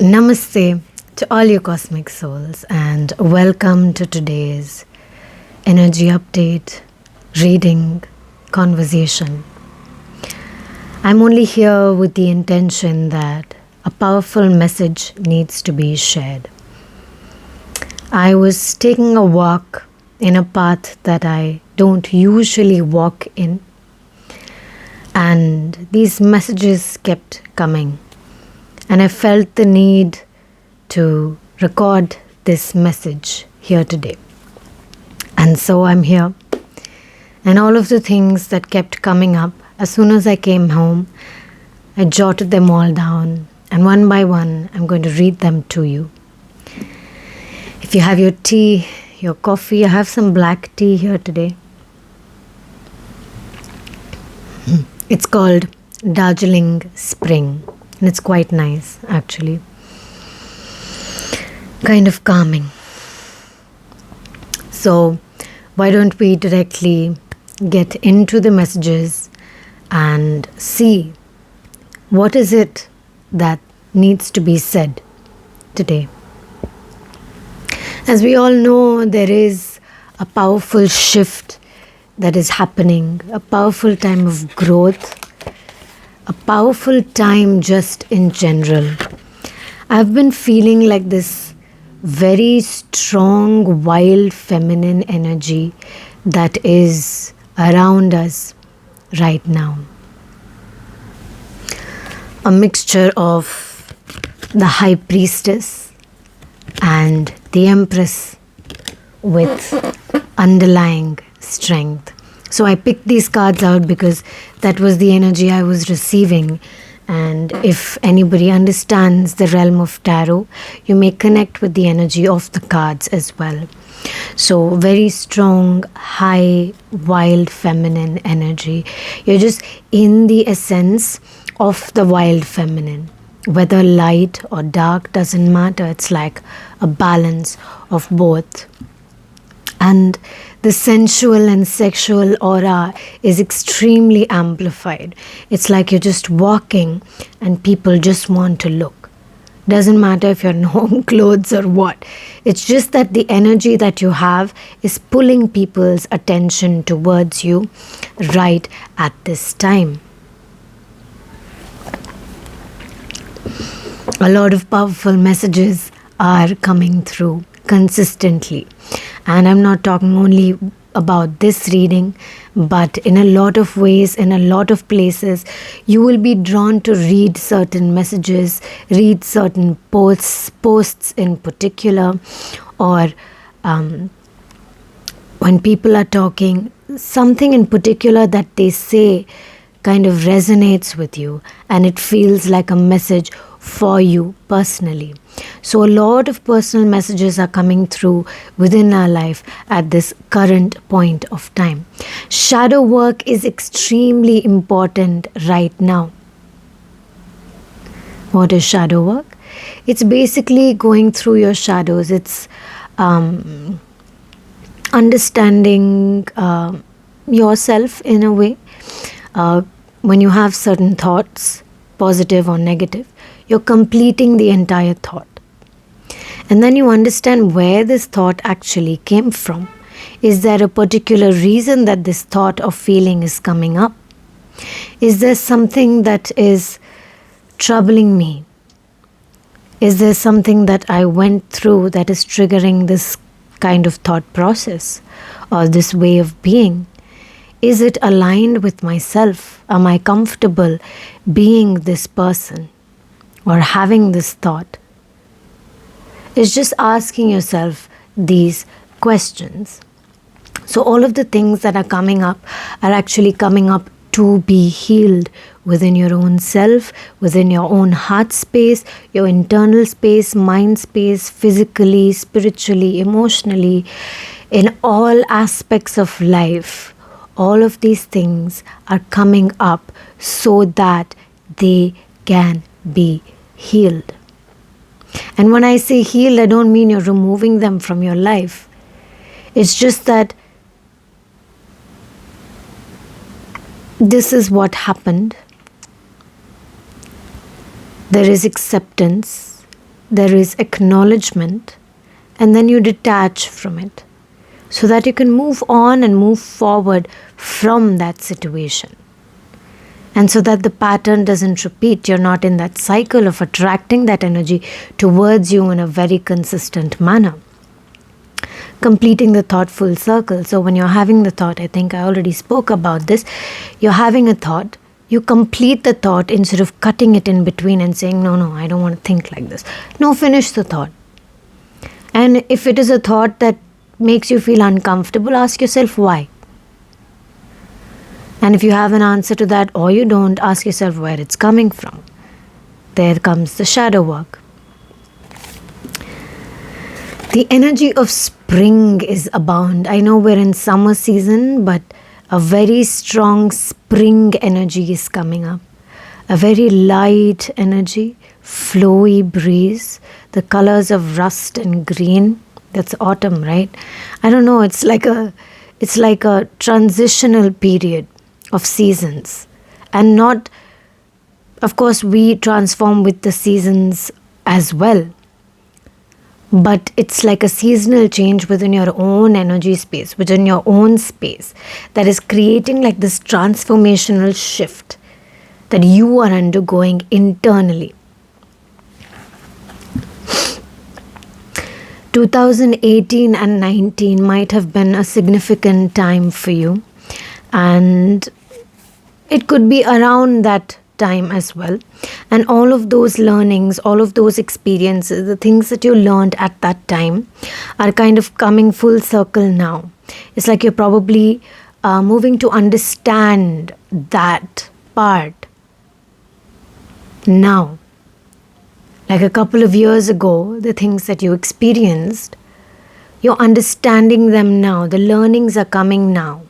Namaste to all your cosmic souls, and welcome to today's energy update, reading, conversation. I'm only here with the intention that a powerful message needs to be shared. I was taking a walk in a path that I don't usually walk in, and these messages kept coming. And I felt the need to record this message here today. And so I'm here. And all of the things that kept coming up, as soon as I came home, I jotted them all down. And one by one, I'm going to read them to you. If you have your tea, your coffee, I have some black tea here today. It's called Darjeeling Spring. And it's quite nice, actually. Kind of calming. So, why don't we directly get into the messages and see what is it that needs to be said today. As we all know, there is a powerful shift that is happening, a powerful time of growth, a powerful time just in general. I've been feeling like this very strong, wild, feminine energy that is around us right now. A mixture of the High Priestess and the Empress with underlying strength. So I picked these cards out because that was the energy I was receiving. And if anybody understands the realm of tarot, you may connect with the energy of the cards as well. So very strong, high, wild, feminine energy. You're just in the essence of the wild feminine. Whether light or dark doesn't matter. It's like a balance of both. And the sensual and sexual aura is extremely amplified. It's like you're just walking and people just want to look. Doesn't matter if you're in home clothes or what. It's just that the energy that you have is pulling people's attention towards you right at this time. A lot of powerful messages are coming through consistently. And I'm not talking only about this reading, but in a lot of ways, in a lot of places, you will be drawn to read certain messages, read certain posts in particular, or when people are talking, something in particular that they say kind of resonates with you, and it feels like a message for you personally. So a lot of personal messages are coming through within our life at this current point of time. Shadow work is extremely important right now. What is shadow work? It's basically going through your shadows. It's understanding yourself in a way. When you have certain thoughts, positive or negative, you're completing the entire thought. And then you understand where this thought actually came from. Is there a particular reason that this thought or feeling is coming up? Is there something that is troubling me? Is there something that I went through that is triggering this kind of thought process or this way of being? Is it aligned with myself? Am I comfortable being this person or having this thought? It's just asking yourself these questions. So all of the things that are coming up are actually coming up to be healed within your own self, within your own heart space, your internal space, mind space, physically, spiritually, emotionally, in all aspects of life. All of these things are coming up so that they can be healed. And when I say healed, I don't mean you're removing them from your life. It's just that this is what happened. There is acceptance. there is acknowledgement, and then you detach from it so that you can move on and move forward from that situation. And so that the pattern doesn't repeat, you're not in that cycle of attracting that energy towards you in a very consistent manner. Completing the thought full circle. So when you're having the thought, I think I already spoke about this, you're having a thought, you complete the thought instead of cutting it in between and saying, no, I don't want to think like this. No, finish the thought. And if it is a thought that makes you feel uncomfortable, ask yourself why. And if you have an answer to that or you don't, ask yourself where it's coming from. There comes the shadow work. The energy of spring is abound. I know we're in summer season, but a very strong spring energy is coming up. A very light energy, flowy breeze, the colors of rust and green. That's autumn, right? I don't know, it's like a transitional period of seasons. And not, of course, we transform with the seasons as well. But it's like a seasonal change within your own energy space, within your own space, that is creating like this transformational shift that you are undergoing internally. 2018 and 19 might have been a significant time for you, and it could be around that time as well. And all of those learnings, all of those experiences, the things that you learned at that time are kind of coming full circle now. It's like you're probably moving to understand that part now. Like a couple of years ago, the things that you experienced, you're understanding them now. The learnings are coming now.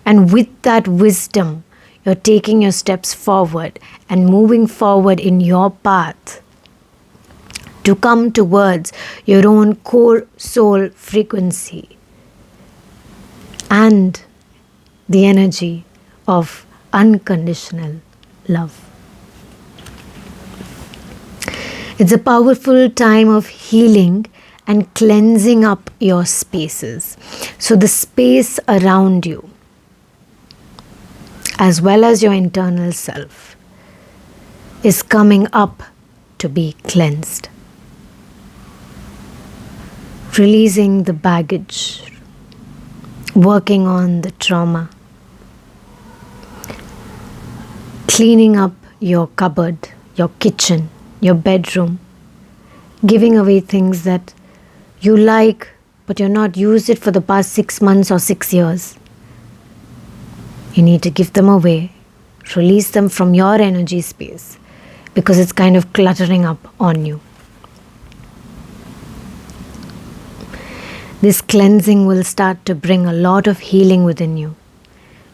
And with that wisdom, you're taking your steps forward and moving forward in your path to come towards your own core soul frequency and the energy of unconditional love. It's a powerful time of healing and cleansing up your spaces. So the space around you, as well as your internal self, is coming up to be cleansed. Releasing the baggage, working on the trauma, cleaning up your cupboard, your kitchen, your bedroom, giving away things that you like but you're not used it for the past 6 months or 6 years. You need to give them away, release them from your energy space, because it's kind of cluttering up on you. This cleansing will start to bring a lot of healing within you.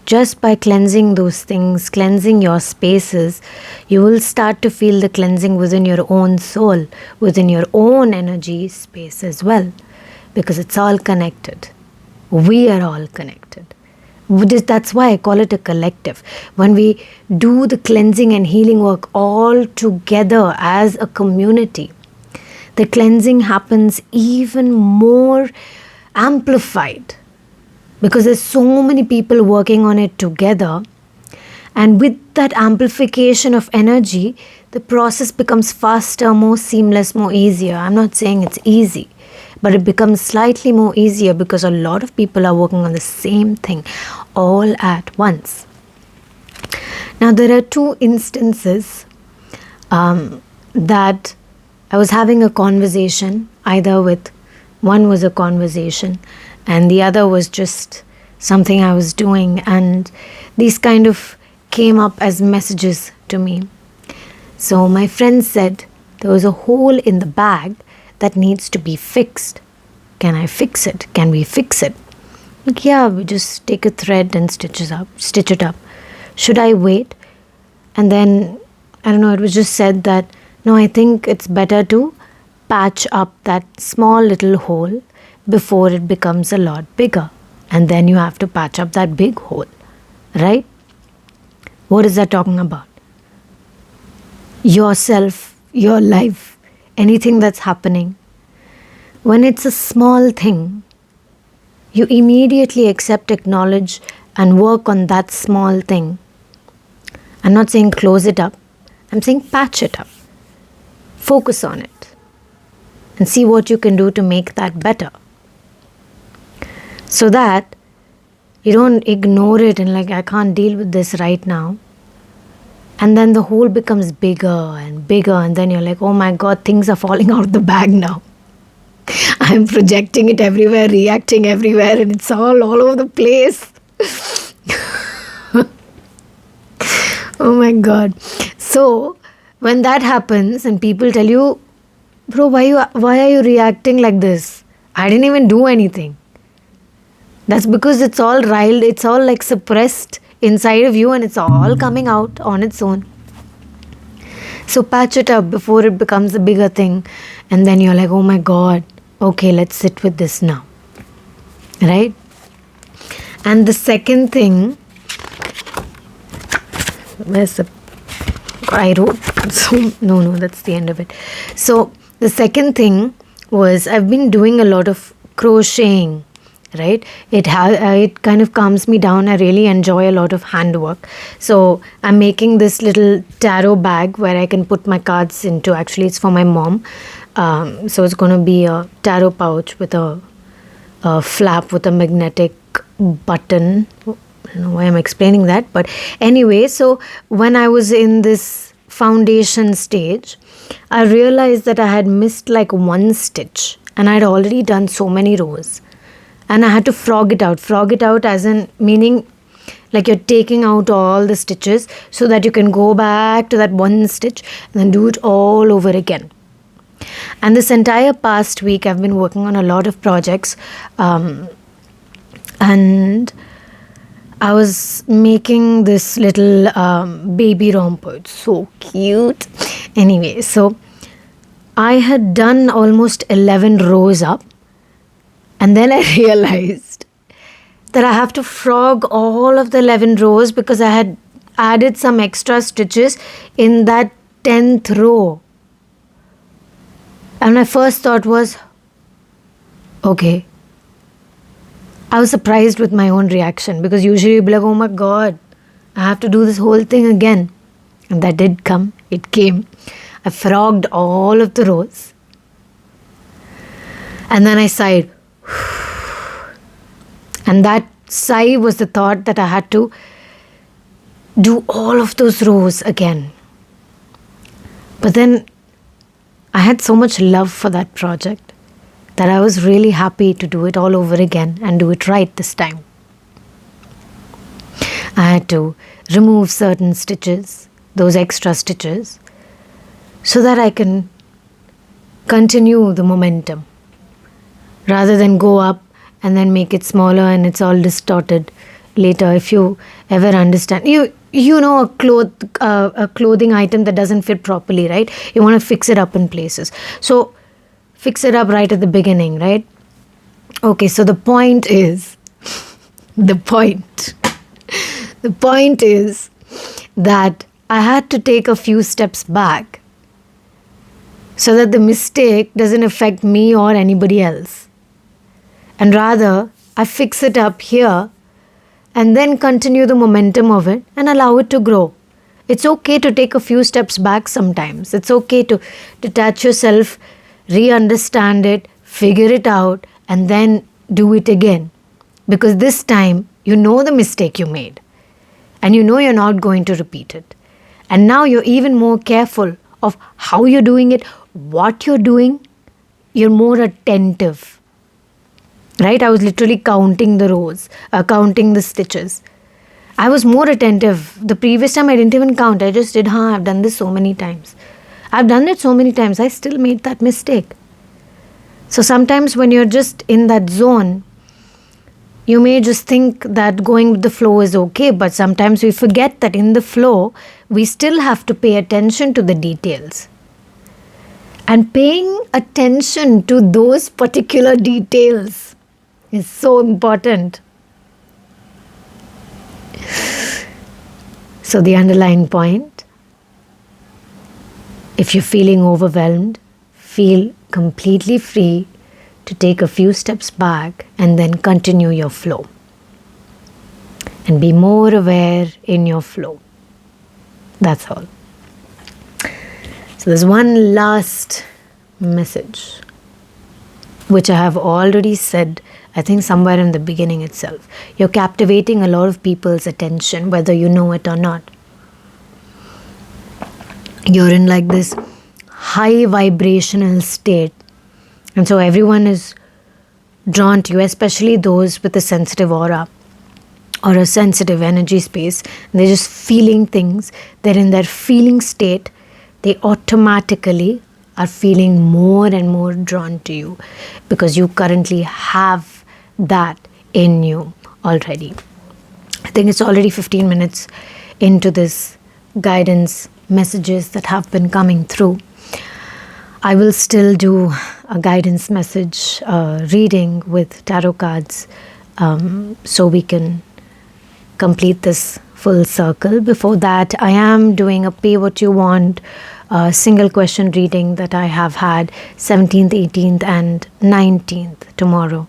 Just by cleansing those things, cleansing your spaces, you will start to feel the cleansing within your own soul, within your own energy space as well, because it's all connected. We are all connected. That's why I call it a collective. When we do the cleansing and healing work all together as a community, the cleansing happens even more amplified, because there's so many people working on it together. And with that amplification of energy, the process becomes faster, more seamless, more easier. I'm not saying it's easy, but it becomes slightly more easier because a lot of people are working on the same thing all at once. Now, there are 2 instances that I was having a conversation, either with, one was a conversation and the other was just something I was doing, and these kind of came up as messages to me. So my friend said, there was a hole in the bag that needs to be fixed. Can I fix it? Can we fix it? Like, yeah, we just take a thread and stitch it up. Should I wait? And then, I don't know, it was just said that, no, I think it's better to patch up that small little hole before it becomes a lot bigger. And then you have to patch up that big hole, right? What is that talking about? Yourself, your life anything that's happening, when it's a small thing, you immediately accept, acknowledge, and work on that small thing. I'm not saying close it up, I'm saying patch it up. Focus on it and see what you can do to make that better. So that you don't ignore it and like, I can't deal with this right now. And then the hole becomes bigger and bigger, and then you're like, oh my God, things are falling out of the bag now. I'm projecting it everywhere, reacting everywhere, and it's all over the place. Oh my God. So when that happens and people tell you, bro, why are you reacting like this? I didn't even do anything. That's because it's all riled, it's all like suppressed inside of you, and it's all coming out on its own. So patch it up before it becomes a bigger thing, and then you're like, oh my God, okay, let's sit with this now. Right? And the second thing, I wrote, so no, that's the end of it. So the second thing was, I've been doing a lot of crocheting, right? It kind of calms me down. I really enjoy a lot of handwork. So I'm making this little tarot bag where I can put my cards into. Actually, it's for my mom. So it's going to be a tarot pouch with a flap with a magnetic button. I don't know why I'm explaining that, but anyway, so when I was in this foundation stage, I realized that I had missed like one stitch, and I had already done so many rows, and I had to frog it out as in meaning like you're taking out all the stitches so that you can go back to that one stitch and then do it all over again. And this entire past week I've been working on a lot of projects, and I was making this little baby romper. It's so cute. Anyway, so I had done almost 11 rows up, and then I realized that I have to frog all of the 11 rows because I had added some extra stitches in that 10th row. And my first thought was, okay. I was surprised with my own reaction because usually you'd be like, oh my God, I have to do this whole thing again. And that did come. It came. I frogged all of the rows. And then I sighed. And that sigh was the thought that I had to do all of those rows again. But then I had so much love for that project that I was really happy to do it all over again and do it right this time. I had to remove certain stitches, those extra stitches, so that I can continue the momentum rather than go up and then make it smaller and it's all distorted later. If you ever understand, you know a clothing item that doesn't fit properly, right? You want to fix it up in places. So fix it up right at the beginning, right? Okay, so the point is that I had to take a few steps back so that the mistake doesn't affect me or anybody else. And rather, I fix it up here and then continue the momentum of it and allow it to grow. It's okay to take a few steps back sometimes. It's okay to detach yourself, re-understand it, figure it out, and then do it again. Because this time, you know the mistake you made. And you know you're not going to repeat it. And now you're even more careful of how you're doing it, what you're doing. You're more attentive. Right? I was literally counting the rows, counting the stitches. I was more attentive. The previous time I didn't even count. I just did, I've done this so many times. I've done it so many times. I still made that mistake. So sometimes when you're just in that zone, you may just think that going with the flow is okay, but sometimes we forget that in the flow, we still have to pay attention to the details. And paying attention to those particular details is so important. So the underlying point, if you're feeling overwhelmed, feel completely free to take a few steps back and then continue your flow. And be more aware in your flow. That's all. So there's one last message, which I have already said, I think somewhere in the beginning itself. You're captivating a lot of people's attention, whether you know it or not. You're in like this high vibrational state. And so everyone is drawn to you, especially those with a sensitive aura or a sensitive energy space. They're just feeling things. They're in their feeling state. They automatically are feeling more and more drawn to you because you currently have that in you already. I think it's already 15 minutes into this guidance messages that have been coming through. I will still do a guidance message reading with tarot cards so we can complete this full circle. Before that, I am doing a pay what you want single question reading that I have had 17th, 18th and 19th tomorrow.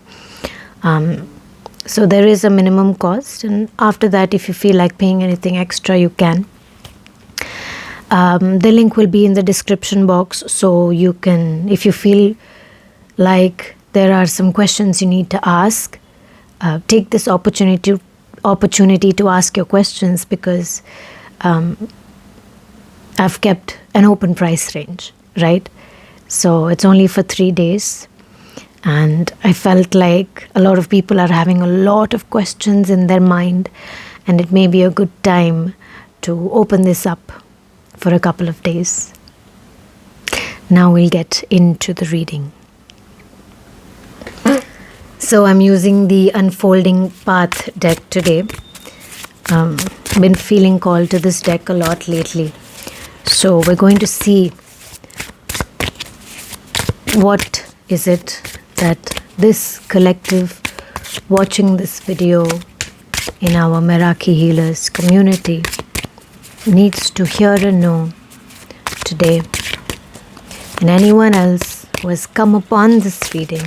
So there is a minimum cost, and after that, if you feel like paying anything extra, you can. The link will be in the description box, so you can, if you feel like there are some questions you need to ask, take this opportunity to ask your questions, because I've kept an open price range, right? So it's only for 3 days, and I felt like a lot of people are having a lot of questions in their mind, and it may be a good time to open this up for a couple of days. Now we'll get into the reading. So I'm using the Unfolding Path deck today. Been feeling called to this deck a lot lately. So we're going to see what is it that this collective watching this video in our Meraki Healers community needs to hear and know today, and anyone else who has come upon this reading.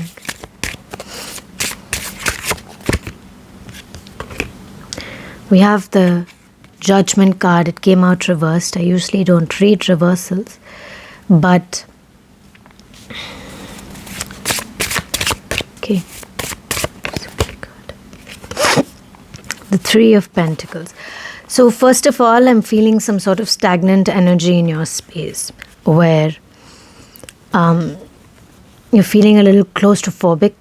We have the Judgment card. It came out reversed. I usually don't read reversals, but okay. The Three of Pentacles. So first of all, I'm feeling some sort of stagnant energy in your space where you're feeling a little claustrophobic,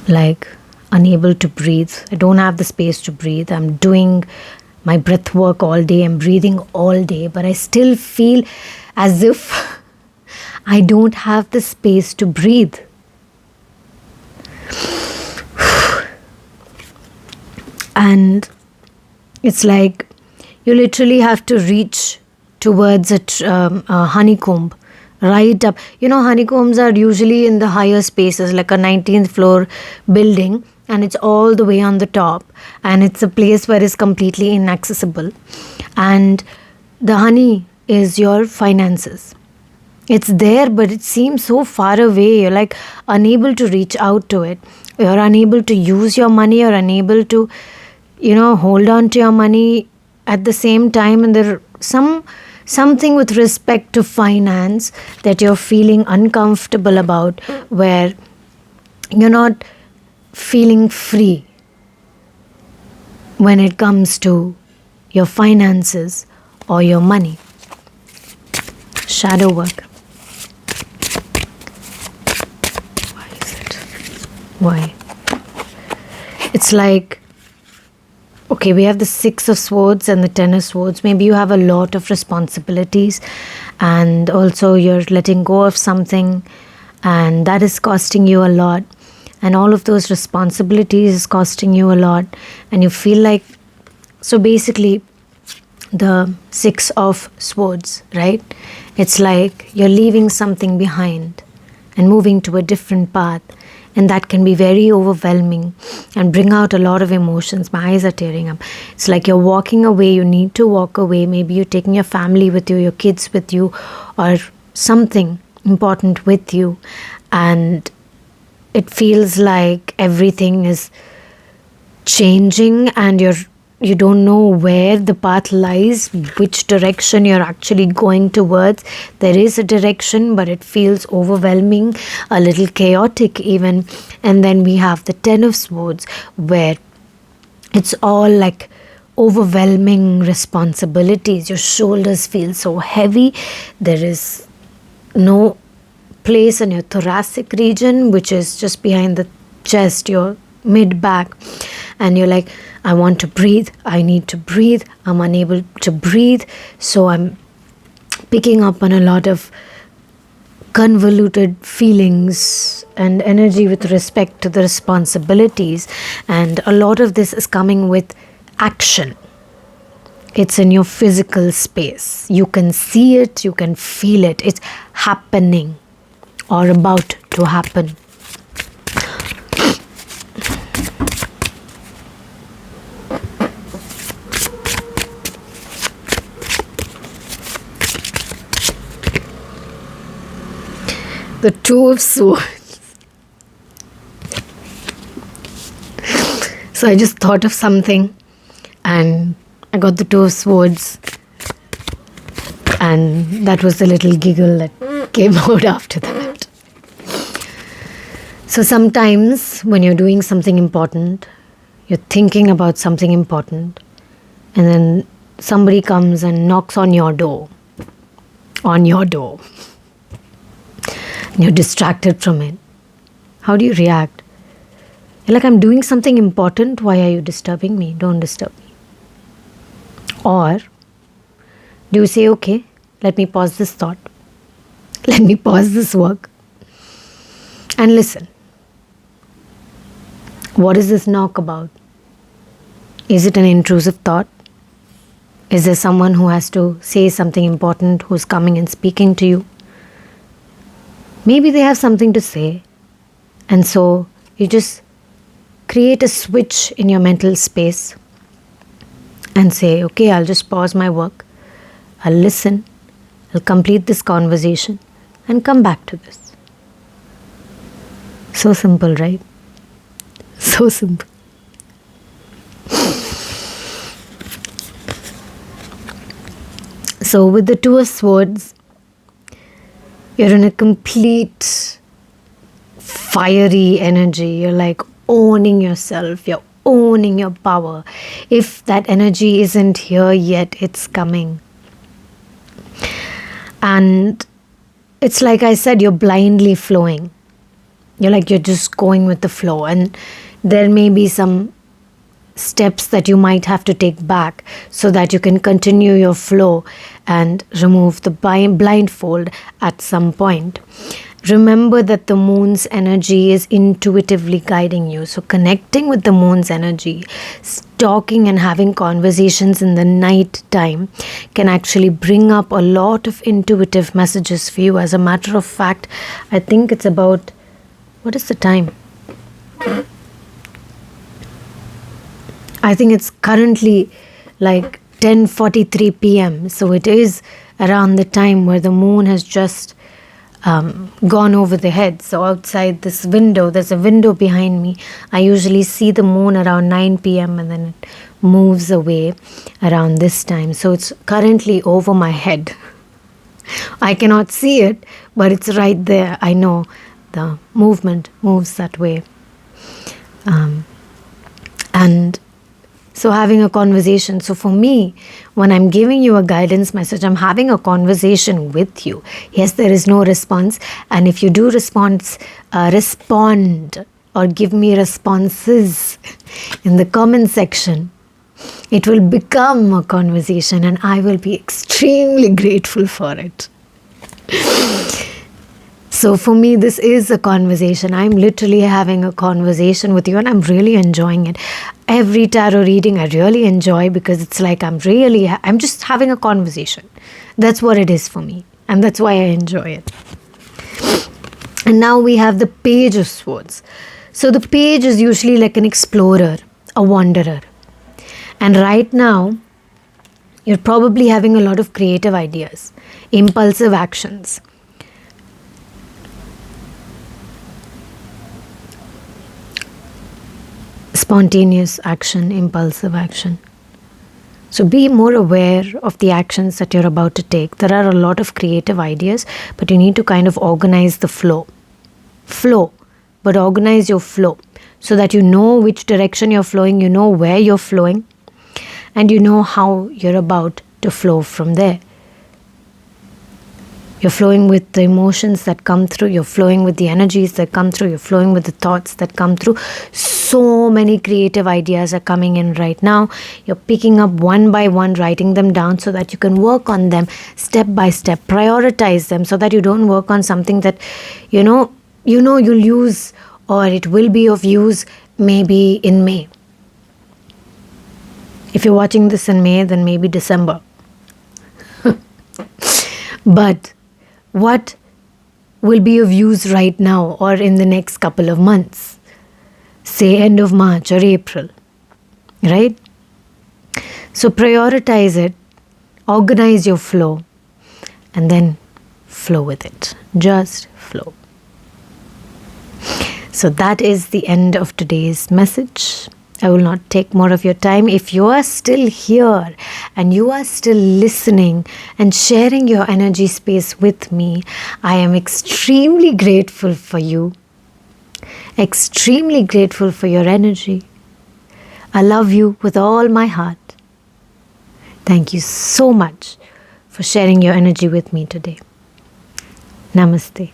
like unable to breathe. I don't have the space to breathe. I'm doing my breath work all day. I'm breathing all day, but I still feel as if I don't have the space to breathe. And it's like you literally have to reach towards a honeycomb right up. You know, honeycombs are usually in the higher spaces, like a 19th floor building, and it's all the way on the top, and it's a place where it's completely inaccessible. And the honey is your finances. It's there, but it seems so far away. You're like unable to reach out to it. You're unable to use your money. You're unable to, hold on to your money at the same time. And there's something with respect to finance that you're feeling uncomfortable about, where you're not feeling free when it comes to your finances or your money. Shadow work. Why is it? Why? It's like, okay, we have the Six of Swords and the Ten of Swords. Maybe you have a lot of responsibilities, and also you're letting go of something, and that is costing you a lot. And all of those responsibilities is costing you a lot, and you feel like, so basically the Six of Swords, right? It's like you're leaving something behind and moving to a different path, And that can be very overwhelming and bring out a lot of emotions. My eyes are tearing up. It's like you're walking away. You need to walk away. Maybe you're taking your family with you, your kids with you, or something important with you. And it feels like everything is changing and you don't know where the path lies, which direction you're actually going towards. There is a direction, but it feels overwhelming, a little chaotic even. And then we have the Ten of Swords, where it's all like overwhelming responsibilities. Your shoulders feel so heavy. There is no place in your thoracic region, which is just behind the chest, your mid back, and you're like, I want to breathe, I need to breathe, I'm unable to breathe. So I'm picking up on a lot of convoluted feelings and energy with respect to the responsibilities, and a lot of this is coming with action. It's in your physical space. You can see it, you can feel it. It's happening or about to happen. The Two of Swords. So I just thought of something and I got the Two of Swords, and that was the little giggle that came out after that. So sometimes when you're doing something important, you're thinking about something important, and then somebody comes and knocks on your door. And you're distracted from it. How do you react? You're like, I'm doing something important. Why are you disturbing me? Don't disturb me. Or do you say, okay, let me pause this thought. Let me pause this work and listen. What is this knock about? Is it an intrusive thought? Is there someone who has to say something important who's coming and speaking to you? Maybe they have something to say, and so you just create a switch in your mental space and say, okay, I'll just pause my work, I'll listen, I'll complete this conversation and come back to this. So simple, right? So simple. So with the Two of Swords, you're in a complete fiery energy. You're like owning yourself. You're owning your power. If that energy isn't here yet, it's coming. And it's like I said, you're blindly flowing. You're just going with the flow. And there may be some steps that you might have to take back so that you can continue your flow and remove the blindfold at some point. Remember that the moon's energy is intuitively guiding you. So connecting with the moon's energy, talking and having conversations in the night time can actually bring up a lot of intuitive messages for you. As a matter of fact, I think it's about, what is the time? I think it's currently like 10:43 p.m. So it is around the time where the moon has just gone over the head. So outside this window, there's a window behind me. I usually see the moon around 9 p.m. and then it moves away around this time. So it's currently over my head. I cannot see it, but it's right there. I know the movement moves that way. And so having a conversation. So for me, when I'm giving you a guidance message, I'm having a conversation with you. Yes, there is no response. And if you do respond or give me responses in the comment section, it will become a conversation and I will be extremely grateful for it. So for me, this is a conversation. I'm literally having a conversation with you and I'm really enjoying it. Every tarot reading I really enjoy because it's like I'm just having a conversation. That's what it is for me. And that's why I enjoy it. And now we have the Page of Swords. So the page is usually like an explorer, a wanderer. And right now, you're probably having a lot of creative ideas, impulsive actions. Spontaneous action, impulsive action. So be more aware of the actions that you're about to take. There are a lot of creative ideas, but you need to kind of organize the flow. But organize your flow so that you know which direction you're flowing, you know where you're flowing, and you know how you're about to flow from there. You're flowing with the emotions that come through, you're flowing with the energies that come through, you're flowing with the thoughts that come through. So many creative ideas are coming in right now. You're picking up one by one, writing them down so that you can work on them step by step, prioritize them so that you don't work on something that you'll use, or it will be of use maybe in May. If you're watching this in May, then maybe December. But what will be of use right now or in the next couple of months? Say end of March or April, right? So prioritize it, organize your flow, and then flow with it. Just flow. So that is the end of today's message. I will not take more of your time. If you are still here and you are still listening and sharing your energy space with me, I am extremely grateful for you. Extremely grateful for your energy. I love you with all my heart. Thank you so much for sharing your energy with me today. Namaste.